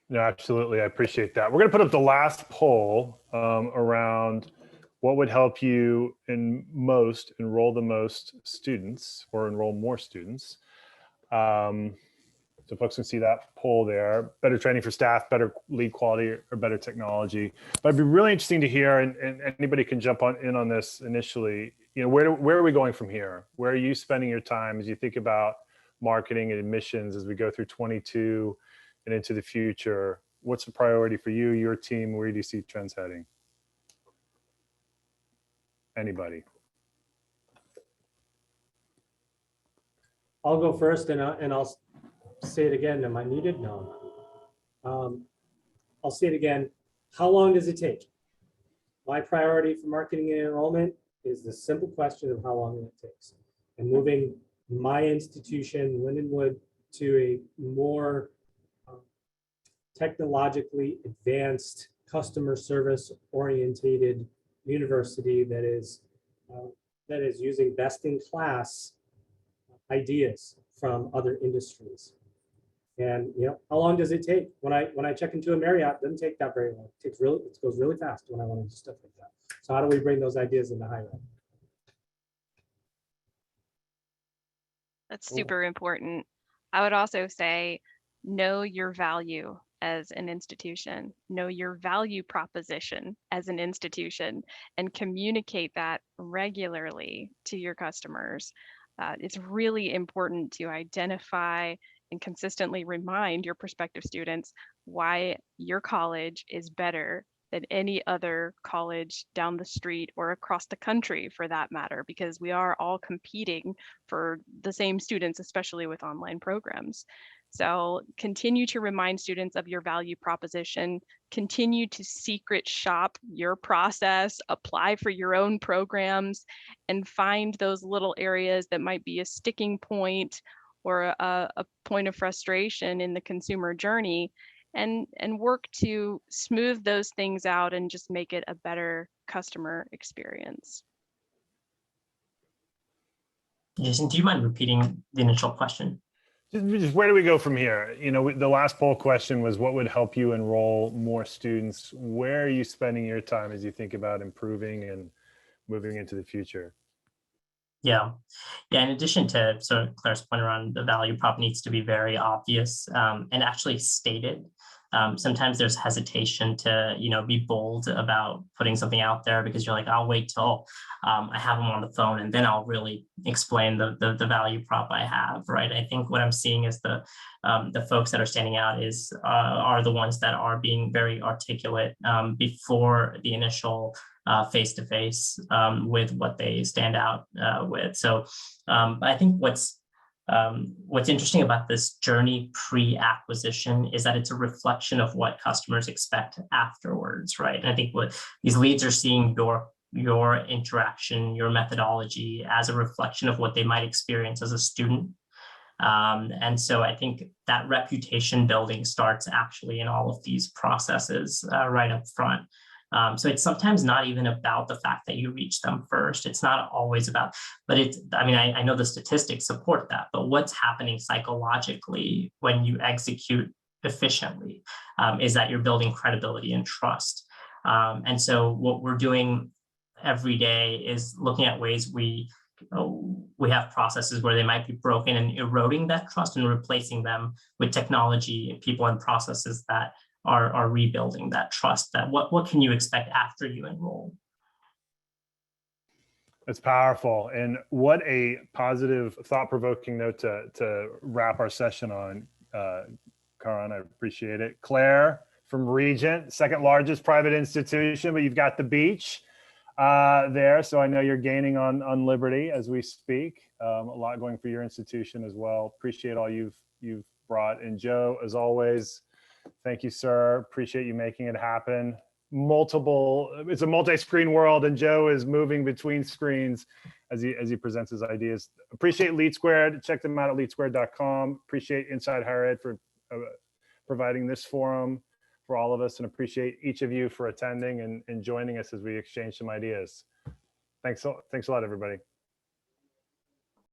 No, absolutely. I appreciate that. We're going to put up the last poll around what would help you enroll the most students or enroll more students. So folks can see that poll there. Better training for staff, better lead quality, or better technology. But it'd be really interesting to hear, and anybody can jump in on this initially. You know, where are we going from here? Where are you spending your time as you think about marketing and admissions as we go through 22 and into the future? What's the priority for you, your team? Where do you see trends heading? Anybody? I'll go first, and I'll say it again. Am I muted? No. I'll say it again. How long does it take? My priority for marketing and enrollment is the simple question of how long it takes. And moving my institution, Lindenwood, to a more technologically advanced, customer service orientated university that is using best in class ideas from other industries. And you know, how long does it take? When I check into a Marriott, it doesn't take that very long. It goes really fast when I want to do stuff like that. So how do we bring those ideas into higher ed? That's super important. I would also say, know your value as an institution, know your value proposition as an institution, and communicate that regularly to your customers. It's really important to identify and consistently remind your prospective students why your college is better than any other college down the street or across the country for that matter, because we are all competing for the same students, especially with online programs. So continue to remind students of your value proposition, continue to secret shop your process, apply for your own programs, and find those little areas that might be a sticking point or a point of frustration in the consumer journey, and work to smooth those things out and just make it a better customer experience. Jason, do you mind repeating the initial question? Just where do we go from here? You know, the last poll question was what would help you enroll more students? Where are you spending your time as you think about improving and moving into the future? Yeah. In addition to sort of Claire's point around the value prop needs to be very obvious and actually stated. Sometimes there's hesitation to, be bold about putting something out there because you're like, I'll wait till I have them on the phone and then I'll really explain the value prop I have, right? I think what I'm seeing is the folks that are standing out are the ones that are being very articulate before the initial face-to-face with what they stand out with. So I think what's interesting about this journey pre-acquisition is that it's a reflection of what customers expect afterwards, right? And I think what these leads are seeing your interaction, your methodology as a reflection of what they might experience as a student. And so I think that reputation building starts actually in all of these processes right up front. So it's sometimes not even about the fact that you reach them first. It's not always about, but I know the statistics support that, but what's happening psychologically when you execute efficiently is that you're building credibility and trust. And so what we're doing every day is looking at ways we have processes where they might be broken and eroding that trust and replacing them with technology, people, and processes that are rebuilding that trust. That what can you expect after you enroll? That's powerful. And what a positive, thought-provoking note to wrap our session on, Karan. I appreciate it. Claire from Regent, second largest private institution, but you've got the beach there. So I know you're gaining on Liberty as we speak. A lot going for your institution as well. Appreciate all you've brought. And Joe, as always, Thank you, sir. Appreciate you making it happen. It's a multi-screen world, and Joe is moving between screens as he presents his ideas. Appreciate LeadSquared. Check them out at leadsquared.com. Appreciate Inside Higher Ed for providing this forum for all of us, and appreciate each of you for attending and joining us as we exchange some ideas. Thanks a lot, everybody.